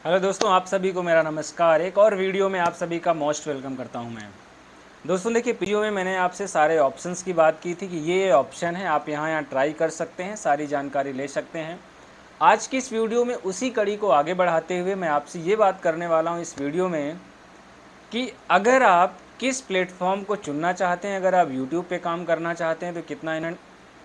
Hello दोस्तों, आप सभी को मेरा नमस्कार। एक और वीडियो में आप सभी का मोस्ट वेलकम करता हूं मैं। दोस्तों देखिए, वीडियो में मैंने आपसे सारे ऑप्शंस की बात की थी कि ये ऑप्शन है, आप यहाँ ट्राई कर सकते हैं, सारी जानकारी ले सकते हैं। आज की इस वीडियो में उसी कड़ी को आगे बढ़ाते हुए मैं आपसे ये बात करने वाला हूँ इस वीडियो में कि अगर आप किस प्लेटफॉर्म को चुनना चाहते हैं, अगर आप यूट्यूब पे काम करना चाहते हैं तो कितना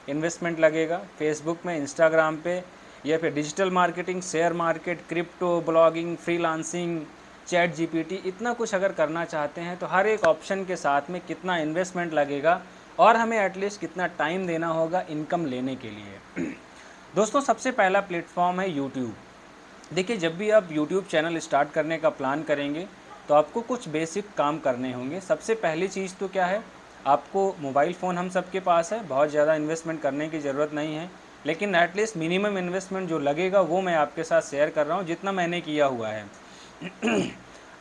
इन्वेस्टमेंट लगेगा, फेसबुक में, इंस्टाग्राम पे, या फिर digital marketing, share market, crypto, blogging, freelancing, chat GPT, इतना कुछ अगर करना चाहते हैं तो हर एक ऑप्शन के साथ में कितना इन्वेस्टमेंट लगेगा और हमें एटलीस्ट कितना टाइम देना होगा इनकम लेने के लिए। दोस्तों सबसे पहला प्लेटफॉर्म है यूट्यूब। देखिए, जब भी आप यूट्यूब चैनल स्टार्ट करने का प्लान करेंगे तो आपको कुछ बेसिक काम करने होंगे। सबसे पहली चीज़ तो क्या है, आपको मोबाइल फ़ोन हम सबके पास है, बहुत ज़्यादा इन्वेस्टमेंट करने की ज़रूरत नहीं है, लेकिन एटलीस्ट मिनिमम इन्वेस्टमेंट जो लगेगा वो मैं आपके साथ शेयर कर रहा हूँ जितना मैंने किया हुआ है।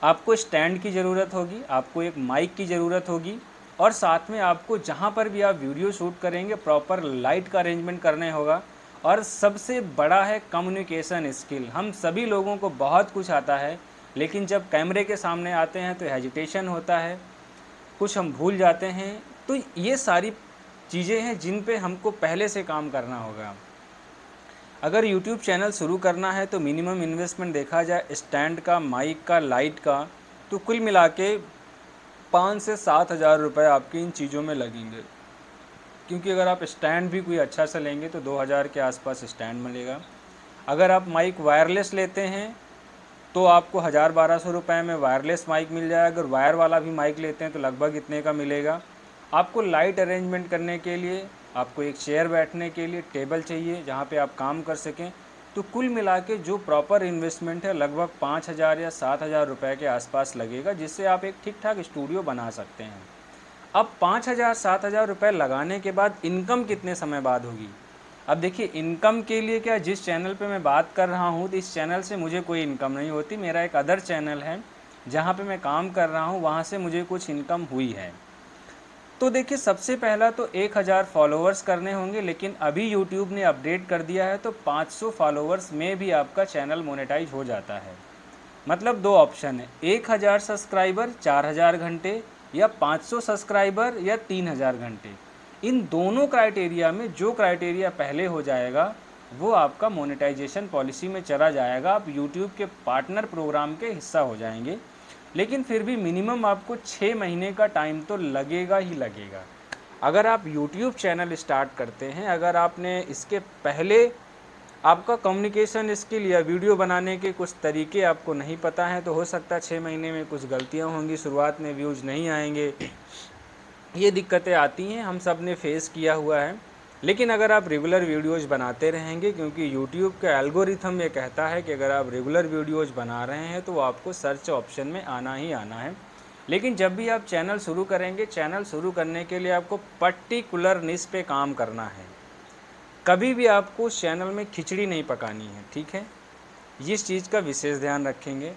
आपको स्टैंड की ज़रूरत होगी, आपको एक माइक की ज़रूरत होगी, और साथ में आपको जहाँ पर भी आप वीडियो शूट करेंगे प्रॉपर लाइट का अरेंजमेंट करने होगा। और सबसे बड़ा है कम्युनिकेशन स्किल। हम सभी लोगों को बहुत कुछ आता है, लेकिन जब कैमरे के सामने आते हैं तो हेजिटेशन होता है, कुछ हम भूल जाते हैं। तो ये सारी चीज़ें हैं जिन पे हमको पहले से काम करना होगा। अगर यूट्यूब चैनल शुरू करना है तो मिनिमम इन्वेस्टमेंट देखा जाए स्टैंड का, माइक का, लाइट का, तो कुल मिला के 5 से 7 हज़ार रुपये आपके इन चीज़ों में लगेंगे। क्योंकि अगर आप स्टैंड भी कोई अच्छा सा लेंगे तो 2000 के आसपास स्टैंड मिलेगा। अगर आप माइक वायरलेस लेते हैं तो आपको 1000-1200 रुपये में वायरलेस माइक मिल जाएगा। अगर वायर वाला भी माइक लेते हैं तो लगभग इतने का मिलेगा। आपको लाइट अरेंजमेंट करने के लिए आपको एक चेयर बैठने के लिए टेबल चाहिए जहाँ पे आप काम कर सकें। तो कुल मिला के जो प्रॉपर इन्वेस्टमेंट है लगभग 5000 या 7000 रुपये के आसपास लगेगा, जिससे आप एक ठीक ठाक स्टूडियो बना सकते हैं। अब 5000-7000 रुपये लगाने के बाद इनकम कितने समय बाद होगी? अब देखिए, इनकम के लिए क्या, जिस चैनल पे मैं बात कर रहा हूँ तो इस चैनल से मुझे कोई इनकम नहीं होती। मेरा एक अदर चैनल है जहाँ पे मैं काम कर रहा हूँ, वहाँ से मुझे कुछ इनकम हुई है। तो देखिए, सबसे पहला तो 1000 फॉलोअर्स करने होंगे, लेकिन अभी यूट्यूब ने अपडेट कर दिया है तो 500 फॉलोअर्स में भी आपका चैनल मोनेटाइज हो जाता है। मतलब दो ऑप्शन है, 1000 सब्सक्राइबर 4000 घंटे, या 500 सब्सक्राइबर या 3000 घंटे। इन दोनों क्राइटेरिया में जो क्राइटेरिया पहले हो जाएगा वो आपका मोनेटाइजेशन पॉलिसी में चला जाएगा, आप यूट्यूब के पार्टनर प्रोग्राम के हिस्सा हो जाएंगे। लेकिन फिर भी मिनिमम आपको 6 महीने का टाइम तो लगेगा ही लगेगा। अगर आप यूट्यूब चैनल स्टार्ट करते हैं, अगर आपने इसके पहले आपका कम्युनिकेशन स्किल या वीडियो बनाने के कुछ तरीके आपको नहीं पता है, तो हो सकता है 6 महीने में कुछ गलतियां होंगी, शुरुआत में व्यूज़ नहीं आएंगे, ये दिक्कतें आती हैं, हम सब ने फेस किया हुआ है। लेकिन अगर आप रेगुलर वीडियोस बनाते रहेंगे, क्योंकि यूट्यूब का एल्गोरिथम ये कहता है कि अगर आप रेगुलर वीडियोस बना रहे हैं तो वो आपको सर्च ऑप्शन में आना ही आना है। लेकिन जब भी आप चैनल शुरू करेंगे, चैनल शुरू करने के लिए आपको पर्टिकुलर निश पे काम करना है। कभी भी आपको उस चैनल में खिचड़ी नहीं पकानी है, ठीक है? इस चीज़ का विशेष ध्यान रखेंगे।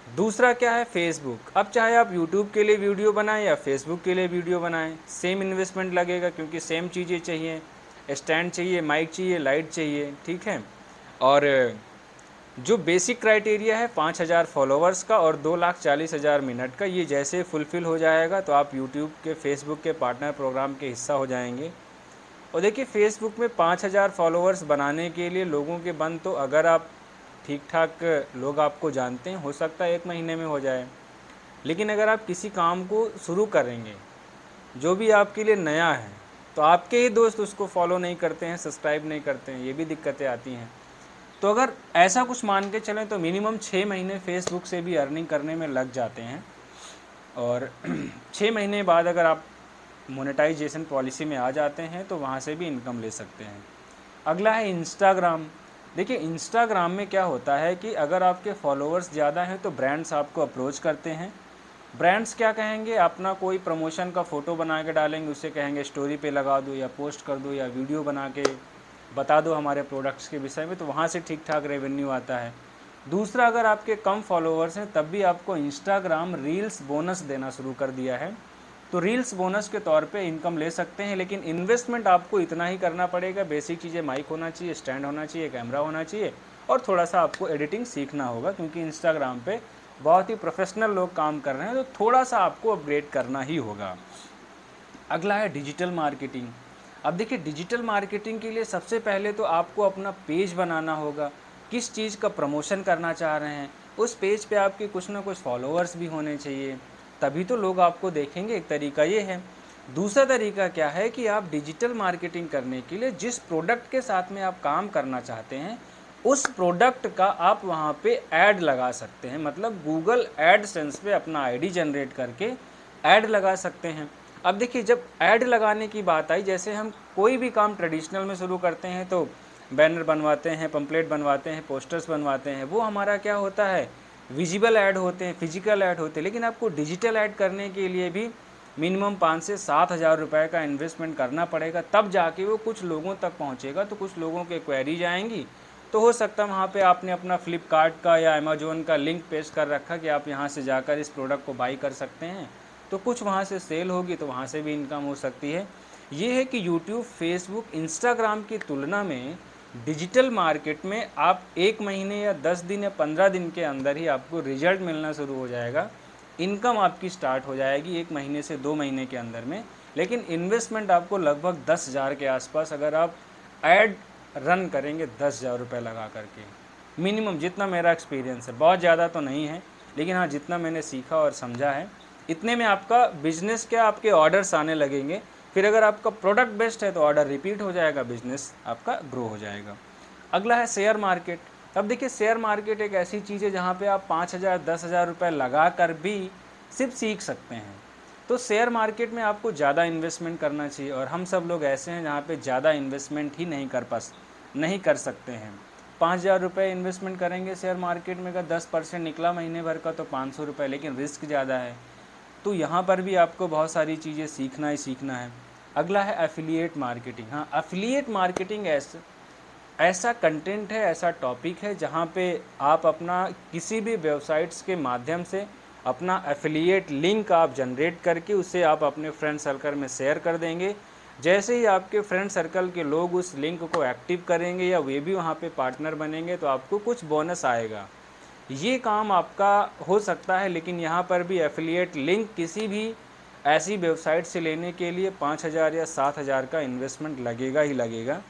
दूसरा क्या है, फेसबुक। अब चाहे आप यूट्यूब के लिए वीडियो बनाएं या फेसबुक के लिए वीडियो बनाएं, सेम इन्वेस्टमेंट लगेगा, क्योंकि सेम चीज़ें चाहिए, स्टैंड चाहिए, माइक चाहिए, लाइट चाहिए, ठीक है? और जो बेसिक क्राइटेरिया है 5000 फॉलोवर्स का और 2,40,000 मिनट का, ये जैसे फुलफ़िल हो जाएगा तो आप यूट्यूब के, फेसबुक के पार्टनर प्रोग्राम के हिस्सा हो जाएंगे। और देखिए, फेसबुक में 5000 फॉलोवर्स बनाने के लिए लोगों के बन, तो अगर आप ठीक ठाक लोग आपको जानते हैं, हो सकता है 1 महीने में हो जाए। लेकिन अगर आप किसी काम को शुरू करेंगे जो भी आपके लिए नया है, तो आपके ही दोस्त उसको फॉलो नहीं करते हैं, सब्सक्राइब नहीं करते हैं, ये भी दिक्कतें आती हैं। तो अगर ऐसा कुछ मान के चलें तो मिनिमम 6 महीने फेसबुक से भी अर्निंग करने में लग जाते हैं। और 6 महीने बाद अगर आप मोनेटाइजेशन पॉलिसी में आ जाते हैं तो वहाँ से भी इनकम ले सकते हैं। अगला है इंस्टाग्राम। देखिए, इंस्टाग्राम में क्या होता है कि अगर आपके फॉलोअर्स ज़्यादा हैं तो ब्रांड्स आपको अप्रोच करते हैं। ब्रांड्स क्या कहेंगे, अपना कोई प्रमोशन का फ़ोटो बना के डालेंगे, उससे कहेंगे स्टोरी पे लगा दो या पोस्ट कर दो या वीडियो बना के बता दो हमारे प्रोडक्ट्स के विषय में, तो वहाँ से ठीक ठाक रेवेन्यू आता है। दूसरा, अगर आपके कम फॉलोअर्स हैं तब भी आपको इंस्टाग्राम रील्स बोनस देना शुरू कर दिया है, तो रील्स बोनस के तौर पे इनकम ले सकते हैं। लेकिन इन्वेस्टमेंट आपको इतना ही करना पड़ेगा, बेसिक चीज़ें, माइक होना चाहिए, स्टैंड होना चाहिए, कैमरा होना चाहिए, और थोड़ा सा आपको एडिटिंग सीखना होगा, क्योंकि इंस्टाग्राम पे बहुत ही प्रोफेशनल लोग काम कर रहे हैं, तो थोड़ा सा आपको अपग्रेड करना ही होगा। अगला है डिजिटल मार्केटिंग। अब देखिए, डिजिटल मार्केटिंग के लिए सबसे पहले तो आपको अपना पेज बनाना होगा। किस चीज़ का प्रमोशन करना चाह रहे हैं, उस पेज पे आपके कुछ ना कुछ फॉलोअर्स भी होने चाहिए, तभी तो लोग आपको देखेंगे। एक तरीका ये है। दूसरा तरीका क्या है कि आप डिजिटल मार्केटिंग करने के लिए जिस प्रोडक्ट के साथ में आप काम करना चाहते हैं, उस प्रोडक्ट का आप वहाँ पे ऐड लगा सकते हैं। मतलब गूगल एडसेंस पे अपना आईडी जनरेट करके ऐड लगा सकते हैं। अब देखिए, जब ऐड लगाने की बात आई, जैसे हम कोई भी काम ट्रेडिशनल में शुरू करते हैं तो बैनर बनवाते हैं, पंपलेट बनवाते हैं, पोस्टर्स बनवाते हैं, वो हमारा क्या होता है, विजिबल ऐड होते हैं, फिजिकल ऐड होते हैं। लेकिन आपको डिजिटल ऐड करने के लिए भी मिनिमम 5 से 7 हज़ार रुपये का इन्वेस्टमेंट करना पड़ेगा, तब जाके वो कुछ लोगों तक पहुंचेगा। तो कुछ लोगों के क्वेरीज आएंगी, तो हो सकता है वहाँ पे आपने अपना फ्लिपकार्ट का या अमेजोन का लिंक पेस्ट कर रखा कि आप यहाँ से जाकर इस प्रोडक्ट को बाई कर सकते हैं, तो कुछ वहाँ से सेल होगी, तो वहाँ से भी इनकम हो सकती है। ये है कि यूट्यूब, फेसबुक, इंस्टाग्राम की तुलना में डिजिटल मार्केट में आप 1 महीने या 10 दिन या 15 दिन के अंदर ही आपको रिजल्ट मिलना शुरू हो जाएगा। इनकम आपकी स्टार्ट हो जाएगी 1 महीने से 2 महीने के अंदर में। लेकिन इन्वेस्टमेंट आपको लगभग 10,000 के आसपास, अगर आप ऐड रन करेंगे 10,000 रुपये लगा करके मिनिमम, जितना मेरा एक्सपीरियंस है। बहुत ज़्यादा तो नहीं है, लेकिन हाँ, जितना मैंने सीखा और समझा है, इतने में आपका बिजनेस क्या, आपके ऑर्डर्स आने लगेंगे। फिर अगर आपका प्रोडक्ट बेस्ट है तो ऑर्डर रिपीट हो जाएगा, बिजनेस आपका ग्रो हो जाएगा। अगला है शेयर मार्केट। अब देखिए, शेयर मार्केट एक ऐसी चीज़ है जहाँ पे आप 5,000 10,000 रुपये लगा कर भी सिर्फ सीख सकते हैं। तो शेयर मार्केट में आपको ज़्यादा इन्वेस्टमेंट करना चाहिए, और हम सब लोग ऐसे हैं जहाँ पे ज़्यादा इन्वेस्टमेंट ही नहीं कर सकते हैं। 5,000 रुपये इन्वेस्टमेंट करेंगे शेयर मार्केट में, अगर 10% निकला महीने भर का तो 500 रुपये, लेकिन रिस्क ज़्यादा है। तो यहाँ पर भी आपको बहुत सारी चीज़ें सीखना ही सीखना है। अगला है एफिलिएट मार्केटिंग। हाँ, एफिलिएट मार्केटिंग ऐसा कंटेंट है, ऐसा टॉपिक है जहाँ पे आप अपना किसी भी वेबसाइट्स के माध्यम से अपना एफिलिएट लिंक आप जनरेट करके उसे आप अपने फ्रेंड सर्कल में शेयर कर देंगे। जैसे ही आपके फ्रेंड सर्कल के लोग उस लिंक को एक्टिव करेंगे या वे भी वहाँ पे पार्टनर बनेंगे, तो आपको कुछ बोनस आएगा। ये काम आपका हो सकता है, लेकिन यहाँ पर भी एफिलिएट लिंक किसी भी ऐसी वेबसाइट से लेने के लिए 5,000 या 7,000 का इन्वेस्टमेंट लगेगा ही लगेगा।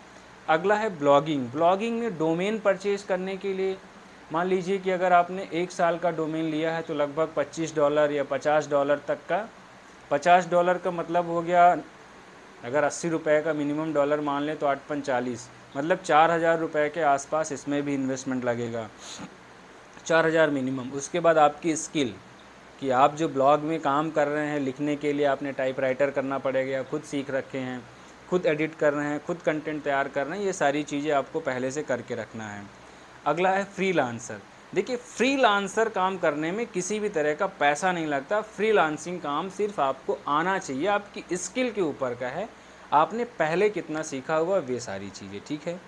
अगला है ब्लॉगिंग। ब्लॉगिंग में डोमेन परचेज करने के लिए, मान लीजिए कि अगर आपने 1 साल का डोमेन लिया है तो लगभग $25 या $50 तक का, $50 का मतलब हो गया, अगर 80 रुपये का मिनिमम डॉलर मान लें तो 8×5 = 40, मतलब 4,000 रुपये के आसपास इसमें भी इन्वेस्टमेंट लगेगा, 4,000 मिनिमम। उसके बाद आपकी स्किल, कि आप जो ब्लॉग में काम कर रहे हैं, लिखने के लिए आपने टाइपराइटर करना पड़ेगा, खुद सीख रखे हैं, खुद एडिट कर रहे हैं, खुद कंटेंट तैयार कर रहे हैं, ये सारी चीज़ें आपको पहले से करके रखना है। अगला है फ्रीलांसर। देखिए, फ्रीलांसर काम करने में किसी भी तरह का पैसा नहीं लगता। फ्रीलांसिंग काम सिर्फ आपको आना चाहिए, आपकी स्किल के ऊपर का है, आपने पहले कितना सीखा हुआ, वे सारी चीज़ें, ठीक है।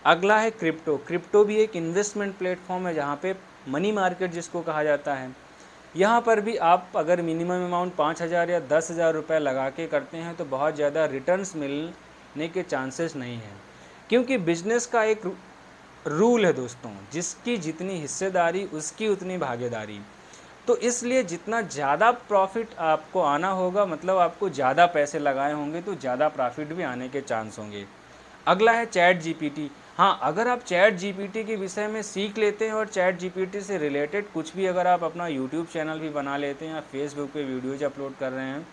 अगला है क्रिप्टो। क्रिप्टो भी एक इन्वेस्टमेंट प्लेटफॉर्म है जहाँ पे मनी मार्केट जिसको कहा जाता है। यहाँ पर भी आप अगर मिनिमम अमाउंट 5,000 या 10,000 रुपये लगा के करते हैं तो बहुत ज़्यादा रिटर्न्स मिलने के चांसेस नहीं हैं, क्योंकि बिजनेस का एक रूल है दोस्तों, जिसकी जितनी हिस्सेदारी उसकी उतनी भागीदारी। तो इसलिए जितना ज़्यादा प्रॉफिट आपको आना होगा, मतलब आपको ज़्यादा पैसे लगाए होंगे तो ज़्यादा प्रॉफिट भी आने के चांस होंगे। अगला है चैट जीपीटी। हाँ, अगर आप चैट जीपीटी के विषय में सीख लेते हैं और चैट जीपीटी से रिलेटेड कुछ भी, अगर आप अपना यूट्यूब चैनल भी बना लेते हैं या फेसबुक पे वीडियोज अपलोड कर रहे हैं,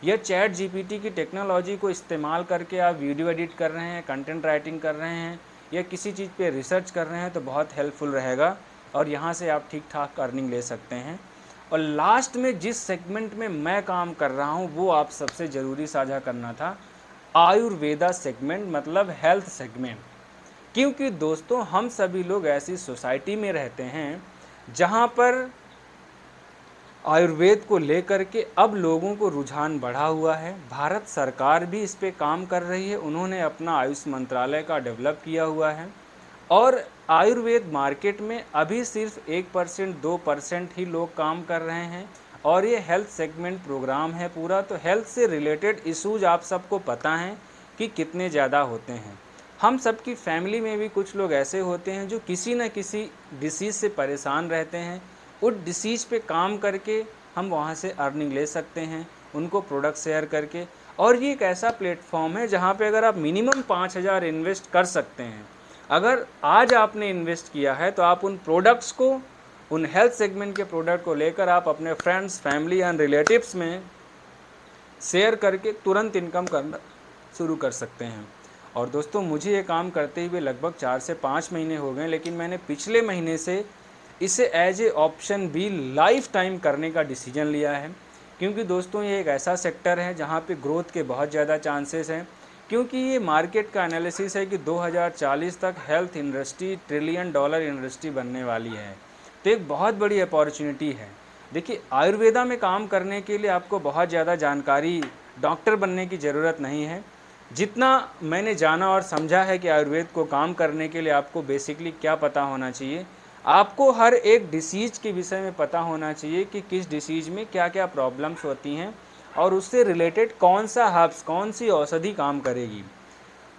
या चैट जीपीटी की टेक्नोलॉजी को इस्तेमाल करके आप वीडियो एडिट कर रहे हैं, कंटेंट राइटिंग कर रहे हैं, या किसी चीज़ पे रिसर्च कर रहे हैं, तो बहुत हेल्पफुल रहेगा और यहाँ से आप ठीक ठाक अर्निंग ले सकते हैं। और लास्ट में जिस सेगमेंट में मैं काम कर रहा हूँ वो आप सबसे ज़रूरी साझा करना था, आयुर्वेदा सेगमेंट, मतलब हेल्थ सेगमेंट। क्योंकि दोस्तों, हम सभी लोग ऐसी सोसाइटी में रहते हैं जहाँ पर आयुर्वेद को लेकर के अब लोगों को रुझान बढ़ा हुआ है। भारत सरकार भी इस पे काम कर रही है, उन्होंने अपना आयुष मंत्रालय का डेवलप किया हुआ है, और आयुर्वेद मार्केट में अभी सिर्फ 1% 2% ही लोग काम कर रहे हैं, और ये हेल्थ सेगमेंट प्रोग्राम है पूरा। तो हेल्थ से रिलेटेड इश्यूज आप सबको पता हैं कि कितने ज़्यादा होते हैं। हम सबकी फैमिली में भी कुछ लोग ऐसे होते हैं जो किसी न किसी डिसीज़ से परेशान रहते हैं। उस डिसीज़ पे काम करके हम वहाँ से अर्निंग ले सकते हैं, उनको प्रोडक्ट शेयर करके। और ये एक ऐसा प्लेटफॉर्म है जहाँ पे अगर आप मिनिमम 5,000 इन्वेस्ट कर सकते हैं। अगर आज आपने इन्वेस्ट किया है तो आप उन प्रोडक्ट्स को, उन हेल्थ सेगमेंट के प्रोडक्ट को लेकर आप अपने फ्रेंड्स, फैमिली एंड रिलेटिव्स में शेयर करके तुरंत इनकम करना शुरू कर सकते हैं। और दोस्तों, मुझे ये काम करते हुए लगभग 4 से 5 महीने हो गए, लेकिन मैंने पिछले महीने से इसे एज ए ऑप्शन भी लाइफ टाइम करने का डिसीजन लिया है। क्योंकि दोस्तों, ये एक ऐसा सेक्टर है जहाँ पे ग्रोथ के बहुत ज़्यादा चांसेस हैं। क्योंकि ये मार्केट का एनालिसिस है कि 2040 तक हेल्थ इंडस्ट्री $1 ट्रिलियन इंडस्ट्री बनने वाली है। तो एक बहुत बड़ी अपॉर्चुनिटी है। देखिए, आयुर्वेदा में काम करने के लिए आपको बहुत ज़्यादा जानकारी, डॉक्टर बनने की ज़रूरत नहीं है। जितना मैंने जाना और समझा है कि आयुर्वेद को काम करने के लिए आपको बेसिकली क्या पता होना चाहिए, आपको हर एक डिसीज़ के विषय में पता होना चाहिए कि किस डिसीज़ में क्या क्या प्रॉब्लम्स होती हैं और उससे रिलेटेड कौन सा हर्ब्स, कौन सी औषधि काम करेगी।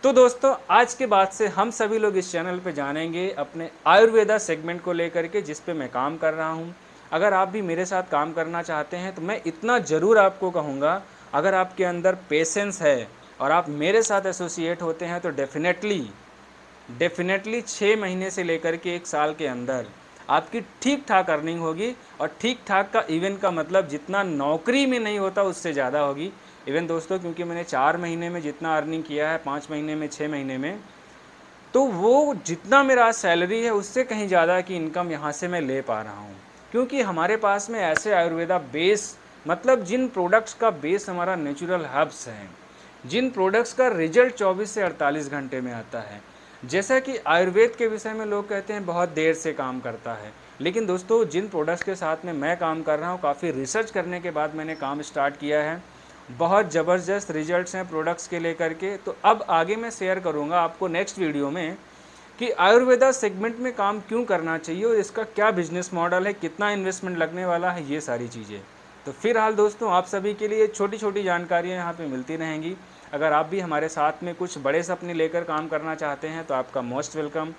तो दोस्तों, आज के बाद से हम सभी लोग इस चैनल पे जानेंगे अपने आयुर्वेदा सेगमेंट को लेकर के, जिस पे मैं काम कर रहा हूँ। अगर आप भी मेरे साथ काम करना चाहते हैं तो मैं इतना ज़रूर आपको कहूँगा, अगर आपके अंदर पेशेंस है और आप मेरे साथ एसोसिएट होते हैं तो डेफिनेटली 6 महीने से लेकर के 1 साल के अंदर आपकी ठीक ठाक अर्निंग होगी। और ठीक ठाक का इवन का मतलब जितना नौकरी में नहीं होता उससे ज़्यादा होगी। इवन दोस्तों, क्योंकि मैंने 4 महीने में जितना अर्निंग किया है, 5 महीने में, 6 महीने में, तो वो जितना मेरा सैलरी है उससे कहीं ज़्यादा की इनकम यहाँ से मैं ले पा रहा हूँ। क्योंकि हमारे पास में ऐसे आयुर्वेदा बेस, मतलब जिन प्रोडक्ट्स का बेस हमारा नेचुरल हर्ब्स हैं, जिन प्रोडक्ट्स का रिजल्ट 24 से 48 घंटे में आता है। जैसा कि आयुर्वेद के विषय में लोग कहते हैं बहुत देर से काम करता है, लेकिन दोस्तों, जिन प्रोडक्ट्स के साथ में मैं काम कर रहा हूँ, काफ़ी रिसर्च करने के बाद मैंने काम स्टार्ट किया है। बहुत ज़बरदस्त रिजल्ट्स हैं प्रोडक्ट्स के लेकर के। तो अब आगे मैं शेयर करूँगा आपको नेक्स्ट वीडियो में कि आयुर्वेदा सेगमेंट में काम क्यों करना चाहिए और इसका क्या बिजनेस मॉडल है, कितना इन्वेस्टमेंट लगने वाला है, ये सारी चीज़ें। तो फिलहाल दोस्तों, आप सभी के लिए छोटी छोटी जानकारियाँ यहाँ पे मिलती रहेंगी। अगर आप भी हमारे साथ में कुछ बड़े सपने लेकर काम करना चाहते हैं तो आपका मोस्ट वेलकम।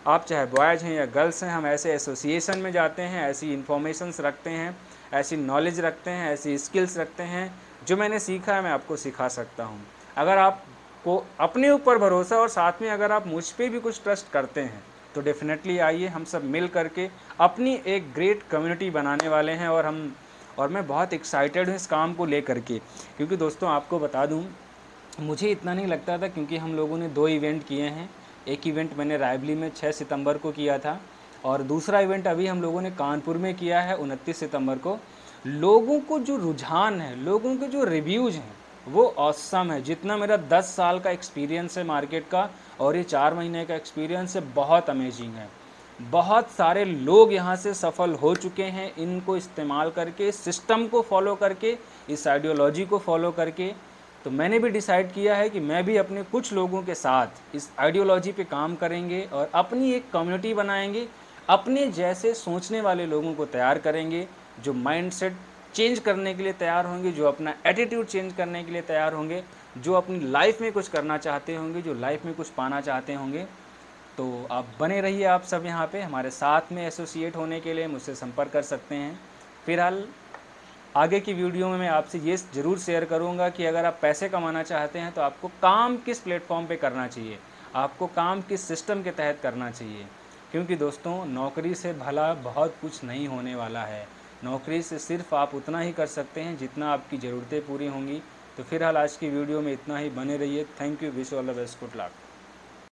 आप चाहे बॉयज़ हैं या गर्ल्स हैं, हम ऐसे एसोसिएशन में जाते हैं, ऐसी इन्फॉर्मेशंस रखते हैं, ऐसी नॉलेज रखते हैं, ऐसी स्किल्स रखते हैं। जो मैंने सीखा है मैं आपको सिखा सकता हूँ। अगर आपको अपने ऊपर भरोसा और साथ में अगर आप मुझ पे भी कुछ ट्रस्ट करते हैं तो डेफिनेटली आइए, हम सब मिल करके अपनी एक ग्रेट कम्युनिटी बनाने वाले हैं। और मैं बहुत एक्साइटेड हूँ इस काम को लेकर के। क्योंकि दोस्तों, आपको बता दूँ, मुझे इतना नहीं लगता था, क्योंकि हम लोगों ने 2 इवेंट किए हैं। एक इवेंट मैंने रायबली में 6 सितंबर को किया था और दूसरा इवेंट अभी हम लोगों ने कानपुर में किया है 29 सितंबर को। लोगों को जो रुझान है, लोगों के जो रिव्यूज़ हैं, वो ऑसम है। जितना मेरा 10 साल का एक्सपीरियंस है मार्केट का और ये 4 महीने का एक्सपीरियंस है, बहुत अमेजिंग है। बहुत सारे लोग यहाँ से सफल हो चुके हैं इनको इस्तेमाल करके, इस सिस्टम को फॉलो करके, इस आइडियोलॉजी को फॉलो करके। तो मैंने भी डिसाइड किया है कि मैं भी अपने कुछ लोगों के साथ इस आइडियोलॉजी पे काम करेंगे और अपनी एक कम्युनिटी बनाएंगे। अपने जैसे सोचने वाले लोगों को तैयार करेंगे, जो माइंडसेट चेंज करने के लिए तैयार होंगे, जो अपना एटीट्यूड चेंज करने के लिए तैयार होंगे, जो अपनी लाइफ में कुछ करना चाहते होंगे, जो लाइफ में कुछ पाना चाहते होंगे। तो आप बने रहिए, आप सब यहाँ पे हमारे साथ में एसोसिएट होने के लिए मुझसे संपर्क कर सकते हैं। फिलहाल आगे की वीडियो में मैं आपसे ये ज़रूर शेयर करूँगा कि अगर आप पैसे कमाना चाहते हैं तो आपको काम किस प्लेटफॉर्म पे करना चाहिए, आपको काम किस सिस्टम के तहत करना चाहिए। क्योंकि दोस्तों, नौकरी से भला बहुत कुछ नहीं होने वाला है। नौकरी से सिर्फ आप उतना ही कर सकते हैं जितना आपकी ज़रूरतें पूरी होंगी। तो फिलहाल आज की वीडियो में इतना ही, बने रहिए। Thank you, wish all the best, good luck.